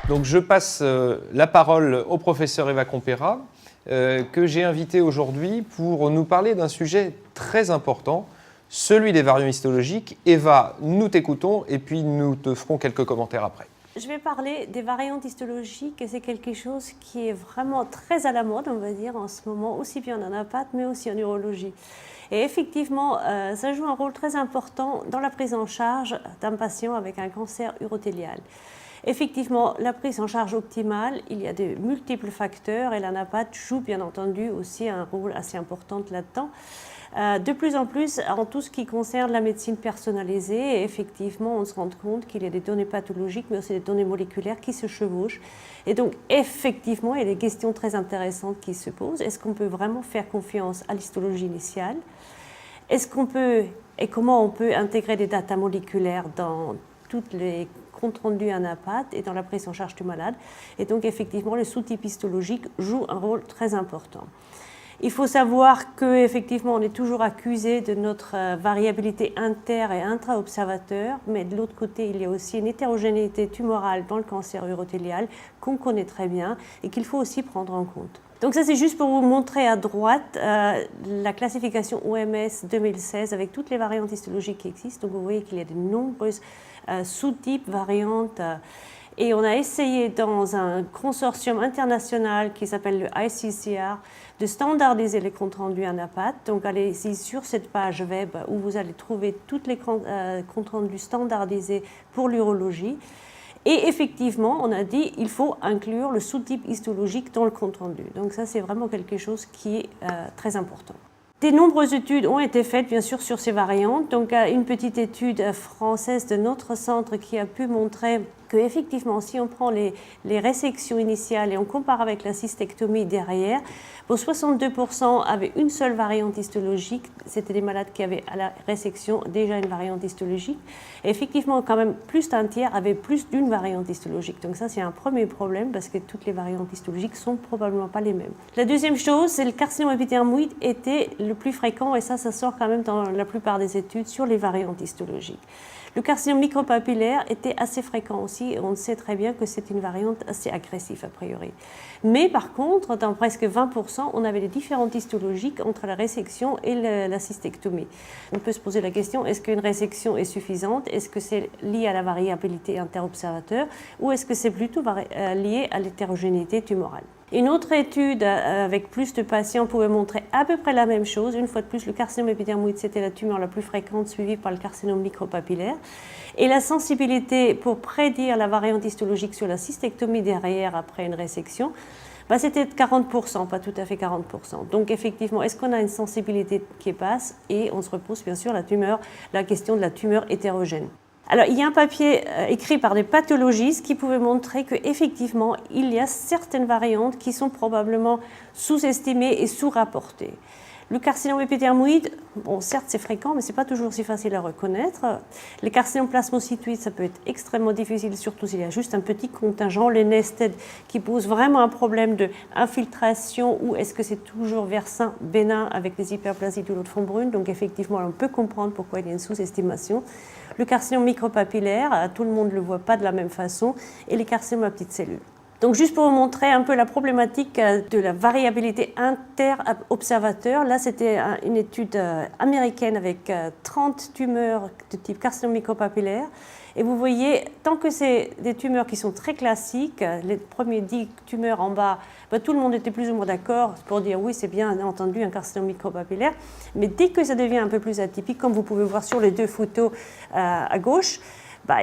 Donc je passe la parole au professeur Eva Compera, que j'ai invité aujourd'hui pour nous parler d'un sujet très important, celui des variants histologiques. Eva, nous t'écoutons et puis nous te ferons quelques commentaires après. Je vais parler des variantes histologiques et c'est quelque chose qui est vraiment très à la mode, on va dire, en ce moment, aussi bien en apathe mais aussi en urologie. Et effectivement, ça joue un rôle très important dans la prise en charge d'un patient avec un cancer urothélial. Effectivement, la prise en charge optimale, il y a de multiples facteurs et l'anapathe joue bien entendu aussi un rôle assez important là-dedans. De plus en plus, en tout ce qui concerne la médecine personnalisée, effectivement, on se rend compte qu'il y a des données pathologiques, mais aussi des données moléculaires qui se chevauchent. Et donc, effectivement, il y a des questions très intéressantes qui se posent. Est-ce qu'on peut vraiment faire confiance à l'histologie initiale? Est-ce qu'on peut, et comment on peut intégrer des datas moléculaires dans toutes les comptes rendus anapathe et dans la prise en charge du malade? Et donc, effectivement, le sous-type histologique joue un rôle très important. Il faut savoir qu'effectivement, on est toujours accusé de notre variabilité inter- et intra-observateur, mais de l'autre côté, il y a aussi une hétérogénéité tumorale dans le cancer urothélial qu'on connaît très bien et qu'il faut aussi prendre en compte. Donc ça, c'est juste pour vous montrer à droite la classification OMS 2016 avec toutes les variantes histologiques qui existent. Donc vous voyez qu'il y a de nombreuses sous-types, variantes. Et on a essayé dans un consortium international qui s'appelle le ICCR de standardiser les comptes rendus anapathe. Donc allez-y sur cette page web où vous allez trouver tous les comptes rendus standardisés pour l'urologie. Et effectivement, on a dit qu'il faut inclure le sous-type histologique dans le compte rendu. Donc ça, c'est vraiment quelque chose qui est très important. De nombreuses études ont été faites, bien sûr, sur ces variantes. Donc, une petite étude française de notre centre qui a pu montrer qu'effectivement, si on prend les résections initiales et on compare avec la cystectomie derrière, pour 62% avaient une seule variante histologique. C'était des malades qui avaient à la résection déjà une variante histologique. Et effectivement, quand même, plus d'un tiers avaient plus d'une variante histologique. Donc ça, c'est un premier problème parce que toutes les variantes histologiques sont probablement pas les mêmes. La deuxième chose, c'est le carcinome épithermoïde était le plus fréquent, et ça sort quand même dans la plupart des études sur les variantes histologiques. Le carcinome micropapillaire était assez fréquent aussi, et on sait très bien que c'est une variante assez agressive a priori. Mais par contre, dans presque 20%, on avait des différences histologiques entre la résection et la cystectomie. On peut se poser la question, est-ce qu'une résection est suffisante? Est-ce que c'est lié à la variabilité interobservateur ou est-ce que c'est plutôt lié à l'hétérogénéité tumorale? Une autre étude avec plus de patients pouvait montrer à peu près la même chose. Une fois de plus, le carcinome épithermoïde, c'était la tumeur la plus fréquente, suivie par le carcinome micropapillaire. Et la sensibilité pour prédire la variante histologique sur la cystectomie derrière après une résection, c'était de 40%, pas tout à fait 40%. Donc effectivement, est-ce qu'on a une sensibilité qui est basse? Et on se repose bien sûr la question de la tumeur hétérogène. Alors, il y a un papier écrit par des pathologistes qui pouvait montrer qu'effectivement, il y a certaines variantes qui sont probablement sous-estimées et sous-rapportées. Le carcinome épithermoïde, bon, certes, c'est fréquent, mais ce n'est pas toujours si facile à reconnaître. Les carcinomes plasmocytoïdes, ça peut être extrêmement difficile, surtout s'il y a juste un petit contingent, les nested, qui pose vraiment un problème d'infiltration, ou est-ce que c'est toujours versant bénin avec les hyperplasies du lot de fond brune. Donc, effectivement, on peut comprendre pourquoi il y a une sous-estimation. Le carcinome micropapillaire, tout le monde ne le voit pas de la même façon, et les carcinomes à petites cellules. Donc juste pour vous montrer un peu la problématique de la variabilité inter-observateur, là c'était une étude américaine avec 30 tumeurs de type carcinome micropapillaire. Et vous voyez, tant que c'est des tumeurs qui sont très classiques, les premiers 10 tumeurs en bas, tout le monde était plus ou moins d'accord pour dire oui, c'est bien entendu un carcinome micropapillaire. Mais dès que ça devient un peu plus atypique, comme vous pouvez voir sur les deux photos à gauche,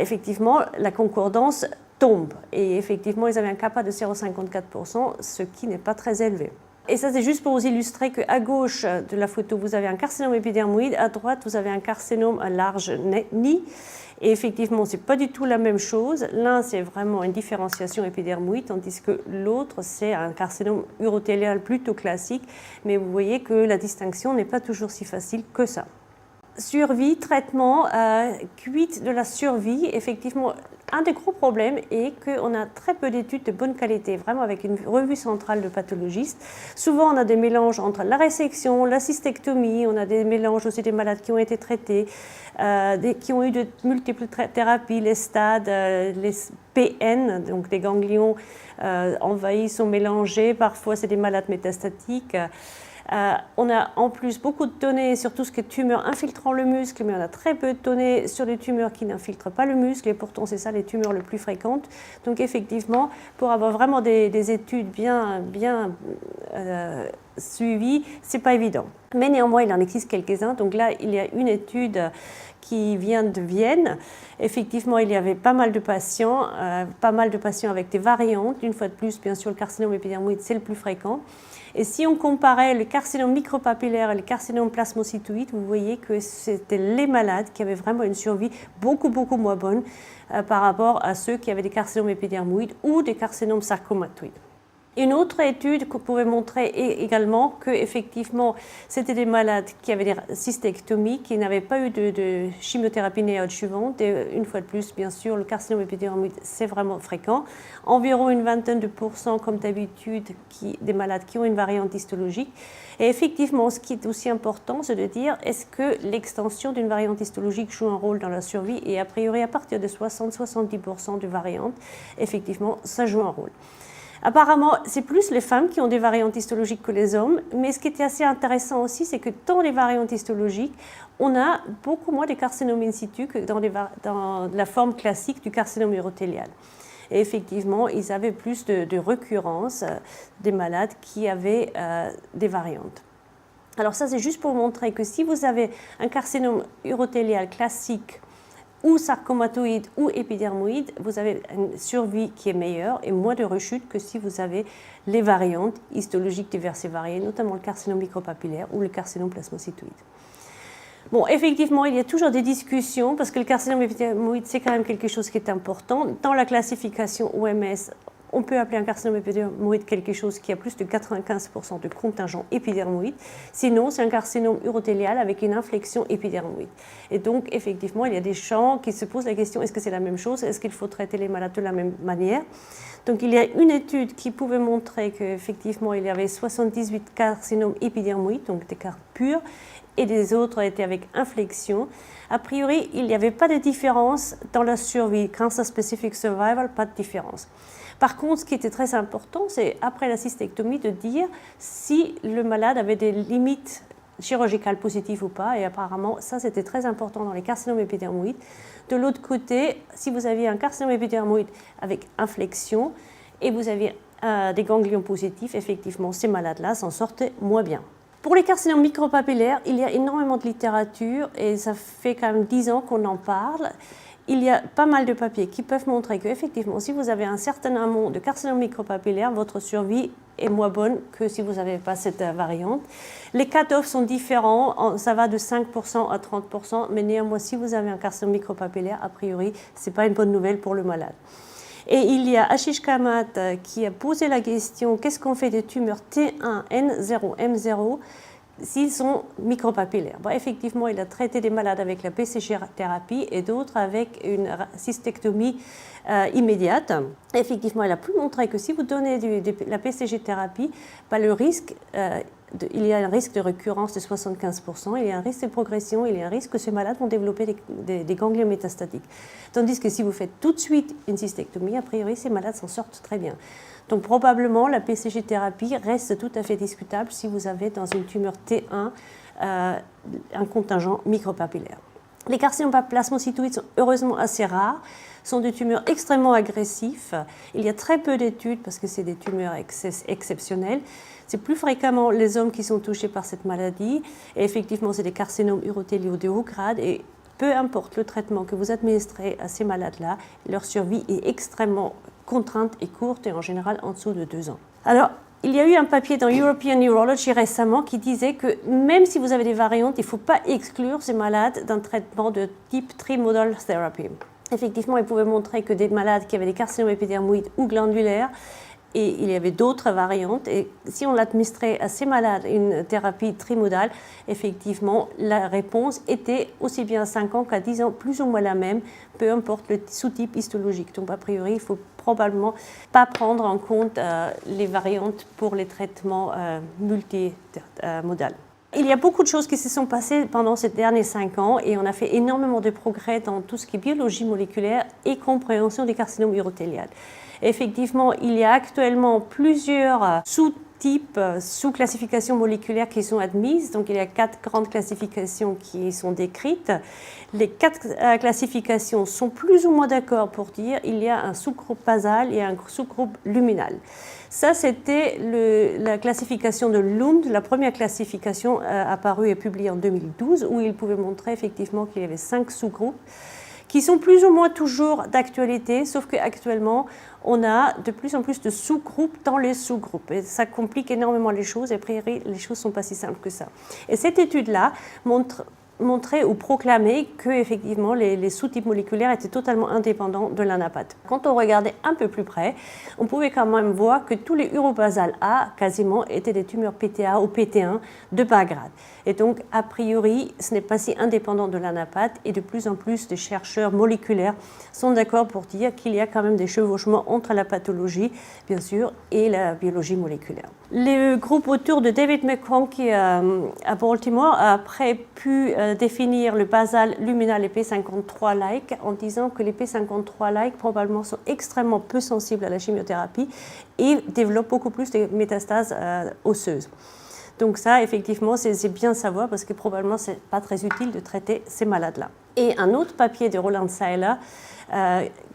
effectivement, la concordance tombe. Et effectivement, ils avaient un kappa de 0,54%, ce qui n'est pas très élevé. Et ça, c'est juste pour vous illustrer qu'à gauche de la photo, vous avez un carcinome épithermoïde, à droite, vous avez un carcinome à large nid. Et effectivement, ce n'est pas du tout la même chose. L'un, c'est vraiment une différenciation épidermoïde, tandis que l'autre, c'est un carcinome urothélial plutôt classique. Mais vous voyez que la distinction n'est pas toujours si facile que ça. Survie, traitement, cuite de la survie. Effectivement, un des gros problèmes est qu'on a très peu d'études de bonne qualité, vraiment avec une revue centrale de pathologistes. Souvent, on a des mélanges entre la résection, la cystectomie, on a des mélanges aussi des malades qui ont été traités, qui ont eu de multiples thérapies, les stades, les PN, donc des ganglions envahis sont mélangés, parfois c'est des malades métastatiques. On a en plus beaucoup de données sur tout ce qui est tumeurs infiltrant le muscle, mais on a très peu de données sur les tumeurs qui n'infiltrent pas le muscle, et pourtant c'est ça les tumeurs les plus fréquentes. Donc effectivement, pour avoir vraiment des études bien suivies, c'est pas évident. Mais néanmoins, il en existe quelques-uns. Donc là, il y a une étude qui vient de Vienne. Effectivement, il y avait pas mal de patients avec des variantes. Une fois de plus, bien sûr, le carcinome épidermoïde, c'est le plus fréquent. Et si on comparait le carcinome micropapillaire et le carcinome plasmocytoïde, vous voyez que c'était les malades qui avaient vraiment une survie beaucoup moins bonne par rapport à ceux qui avaient des carcinomes épidermoïdes ou des carcinomes sarcomatoïdes. Une autre étude pouvait montrer également qu'effectivement, c'était des malades qui avaient des cystectomies, qui n'avaient pas eu de chimiothérapie néoadjuvante. Et une fois de plus, bien sûr, le carcinome épidermoïde, c'est vraiment fréquent. Environ une vingtaine de pourcents, comme d'habitude, des malades qui ont une variante histologique. Et effectivement, ce qui est aussi important, c'est de dire, est-ce que l'extension d'une variante histologique joue un rôle dans la survie? Et a priori, à partir de 60-70% de variantes, effectivement, ça joue un rôle. Apparemment, c'est plus les femmes qui ont des variantes histologiques que les hommes, mais ce qui était assez intéressant aussi, c'est que dans les variantes histologiques, on a beaucoup moins de carcinomes in situ que dans la forme classique du carcinome urothélial. Et effectivement, ils avaient plus de recurrence des malades qui avaient des variantes. Alors ça, c'est juste pour montrer que si vous avez un carcinome urothélial classique, ou sarcomatoïde ou épidermoïde, vous avez une survie qui est meilleure et moins de rechute que si vous avez les variantes histologiques diverses et variées, notamment le carcinome micropapillaire ou le carcinome plasmocytoïde. Bon, effectivement, il y a toujours des discussions parce que le carcinome épidermoïde, c'est quand même quelque chose qui est important. Dans la classification OMS, on peut appeler un carcinome épidermoïde quelque chose qui a plus de 95% de contingent épidermoïde. Sinon, c'est un carcinome urothélial avec une inflexion épidermoïde. Et donc, effectivement, il y a des gens qui se posent la question, est-ce que c'est la même chose? Est-ce qu'il faut traiter les malades de la même manière? Donc, il y a une étude qui pouvait montrer qu'effectivement, il y avait 78 carcinomes épidermoïdes, donc des cartes pures, et des autres étaient avec inflexion. A priori, il n'y avait pas de différence dans la survie. Cancer Specific Survival, pas de différence. Par contre, ce qui était très important, c'est après la cystectomie de dire si le malade avait des limites chirurgicales positives ou pas. Et apparemment, ça, c'était très important dans les carcinomes épidermoïdes. De l'autre côté, si vous aviez un carcinome épidermoïde avec inflexion et vous aviez des ganglions positifs, effectivement, ces malades-là s'en sortaient moins bien. Pour les carcinomes micropapillaires, il y a énormément de littérature et ça fait quand même 10 ans qu'on en parle. Il y a pas mal de papiers qui peuvent montrer qu'effectivement, si vous avez un certain nombre de carcinomes micropapillaires, votre survie est moins bonne que si vous n'avez pas cette variante. Les cut-offs sont différents, ça va de 5% à 30%, mais néanmoins, si vous avez un carcinome micropapillaire, a priori, ce n'est pas une bonne nouvelle pour le malade. Et il y a Ashish Kamath qui a posé la question, qu'est-ce qu'on fait des tumeurs T1, N0, M0 s'ils sont micropapillaires? Bon, effectivement, il a traité des malades avec la PCG-thérapie et d'autres avec une cystectomie immédiate. Effectivement, il a pu montrer que si vous donnez la PCG-thérapie, le risque, il y a un risque de récurrence de 75%, il y a un risque de progression, il y a un risque que ces malades vont développer des ganglions métastatiques. Tandis que si vous faites tout de suite une cystectomie, a priori, ces malades s'en sortent très bien. Donc probablement, la PCG-thérapie reste tout à fait discutable si vous avez dans une tumeur T1 un contingent micropapillaire. Les carcinomes plasmocytoïdes sont heureusement assez rares, sont des tumeurs extrêmement agressifs. Il y a très peu d'études parce que c'est des tumeurs exceptionnelles. C'est plus fréquemment les hommes qui sont touchés par cette maladie. Et effectivement, c'est des carcinomes urothéliaux de haut grade. Et peu importe le traitement que vous administrez à ces malades-là, leur survie est extrêmement contrainte et courte et en général en dessous de 2 ans. Alors, il y a eu un papier dans European Neurology récemment qui disait que même si vous avez des variantes, il ne faut pas exclure ces malades d'un traitement de type trimodal therapy. Effectivement, il pouvait montrer que des malades qui avaient des carcinomes épidermoïdes ou glandulaires Et il y avait d'autres variantes. Et si on administrait à ces malades une thérapie trimodale, effectivement, la réponse était aussi bien à 5 ans qu'à 10 ans, plus ou moins la même, peu importe le sous-type histologique. Donc, a priori, il ne faut probablement pas prendre en compte les variantes pour les traitements multimodaux. Il y a beaucoup de choses qui se sont passées pendant ces derniers 5 ans et on a fait énormément de progrès dans tout ce qui est biologie moléculaire et compréhension des carcinomes urothéliales. Effectivement, il y a actuellement plusieurs sous-types, sous-classifications moléculaires qui sont admises. Donc, il y a 4 grandes classifications qui sont décrites. Les 4 classifications sont plus ou moins d'accord pour dire qu'il y a un sous-groupe basal et un sous-groupe luminal. Ça, c'était la classification de Lund, la première classification apparue et publiée en 2012, où il pouvait montrer effectivement qu'il y avait 5 sous-groupes qui sont plus ou moins toujours d'actualité, sauf qu'actuellement, on a de plus en plus de sous-groupes dans les sous-groupes. Et ça complique énormément les choses, et a priori, les choses ne sont pas si simples que ça. Et cette étude-là montrer ou proclamer que effectivement les sous-types moléculaires étaient totalement indépendants de l'anapathe. Quand on regardait un peu plus près, on pouvait quand même voir que tous les urobasales A quasiment étaient des tumeurs PTA ou PT1 de bas grade. Et donc, a priori, ce n'est pas si indépendant de l'anapathe et de plus en plus de chercheurs moléculaires sont d'accord pour dire qu'il y a quand même des chevauchements entre la pathologie, bien sûr, et la biologie moléculaire. Le groupe autour de David McConkie à Baltimore a après pu définir le basal luminal et P53-like en disant que les P53-like probablement sont extrêmement peu sensibles à la chimiothérapie et développent beaucoup plus de métastases osseuses. Donc ça, effectivement, c'est bien savoir parce que probablement, ce n'est pas très utile de traiter ces malades-là. Et un autre papier de Roland Seiler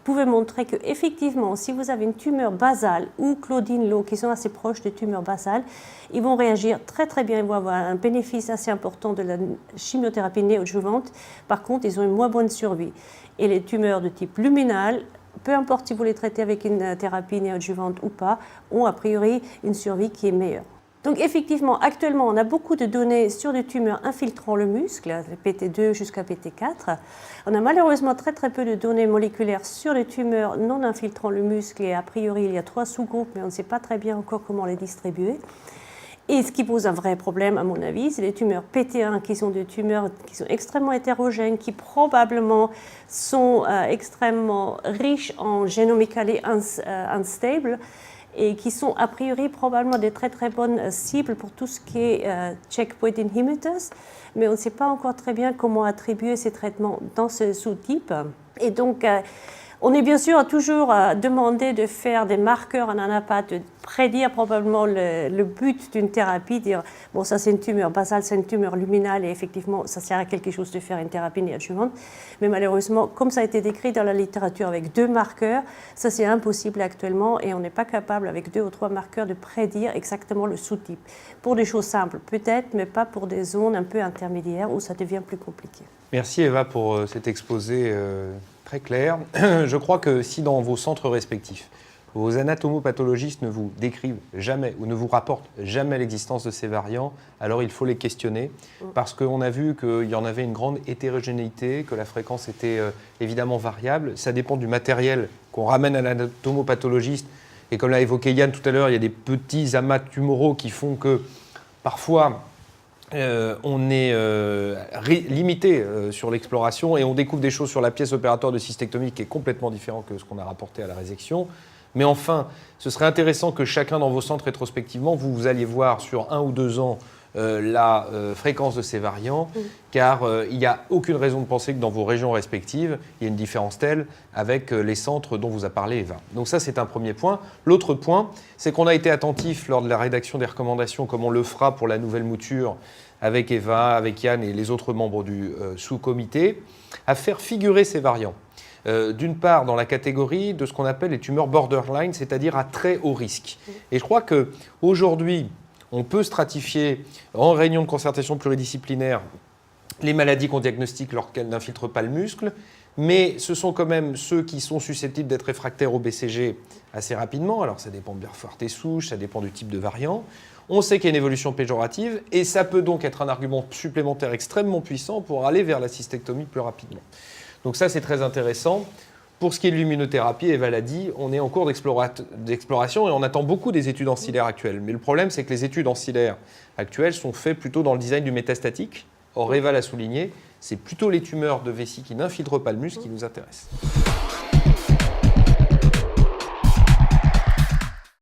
pouvait montrer qu'effectivement, si vous avez une tumeur basale ou Claudine Low qui sont assez proches des tumeurs basales, ils vont réagir très très bien, ils vont avoir un bénéfice assez important de la chimiothérapie néoadjuvante. Par contre, ils ont une moins bonne survie. Et les tumeurs de type luminal, peu importe si vous les traitez avec une thérapie néoadjuvante ou pas, ont a priori une survie qui est meilleure. Donc effectivement, actuellement, on a beaucoup de données sur des tumeurs infiltrant le muscle, PT2 jusqu'à PT4. On a malheureusement très très peu de données moléculaires sur les tumeurs non infiltrant le muscle et a priori, il y a 3 sous-groupes, mais on ne sait pas très bien encore comment les distribuer. Et ce qui pose un vrai problème, à mon avis, c'est les tumeurs PT1 qui sont des tumeurs qui sont extrêmement hétérogènes, qui probablement sont extrêmement riches en génomically unstable et qui sont a priori probablement des très très bonnes cibles pour tout ce qui est checkpoint inhibitors, mais on ne sait pas encore très bien comment attribuer ces traitements dans ce sous-type. Et donc, on est bien sûr toujours demandé de faire des marqueurs en anapathe, de prédire probablement le but d'une thérapie, dire bon, ça c'est une tumeur basale, c'est une tumeur luminale et effectivement ça sert à quelque chose de faire une thérapie néoadjuvante. Mais malheureusement, comme ça a été décrit dans la littérature avec 2 marqueurs, ça c'est impossible actuellement et on n'est pas capable avec 2 ou 3 marqueurs de prédire exactement le sous-type. Pour des choses simples peut-être, mais pas pour des zones un peu intermédiaires où ça devient plus compliqué. Merci Eva pour cet exposé très clair. Je crois que si dans vos centres respectifs, vos anatomopathologistes ne vous décrivent jamais ou ne vous rapportent jamais l'existence de ces variants, alors il faut les questionner parce qu'on a vu qu'il y en avait une grande hétérogénéité, que la fréquence était évidemment variable. Ça dépend du matériel qu'on ramène à l'anatomopathologiste. Et comme l'a évoqué Yann tout à l'heure, il y a des petits amas tumoraux qui font que parfois on est limité sur l'exploration et on découvre des choses sur la pièce opératoire de cystectomie qui est complètement différent que ce qu'on a rapporté à la résection. Mais enfin, ce serait intéressant que chacun dans vos centres rétrospectivement, vous alliez voir sur 1 ou 2 ans la fréquence de ces variants, car il n'y a aucune raison de penser que dans vos régions respectives, il y a une différence telle avec les centres dont vous a parlé Eva. Donc ça, c'est un premier point. L'autre point, c'est qu'on a été attentif lors de la rédaction des recommandations, comme on le fera pour la nouvelle mouture, avec Eva, avec Yann et les autres membres du sous-comité, à faire figurer ces variants. D'une part, dans la catégorie de ce qu'on appelle les tumeurs borderline, c'est-à-dire à très haut risque. Et je crois qu'aujourd'hui, on peut stratifier en réunion de concertation pluridisciplinaire les maladies qu'on diagnostique lorsqu'elles n'infiltrent pas le muscle, mais ce sont quand même ceux qui sont susceptibles d'être réfractaires au BCG assez rapidement. Alors ça dépend bien forte et souche, ça dépend du type de variant. On sait qu'il y a une évolution péjorative et ça peut donc être un argument supplémentaire extrêmement puissant pour aller vers la cystectomie plus rapidement. Donc ça, c'est très intéressant. Pour ce qui est de l'immunothérapie, Eva l'a dit, on est en cours d'exploration et on attend beaucoup des études ancillaires actuelles. Mais le problème, c'est que les études ancillaires actuelles sont faites plutôt dans le design du métastatique. Or, Eva l'a souligné, c'est plutôt les tumeurs de vessie qui n'infiltrent pas le muscle qui nous intéressent.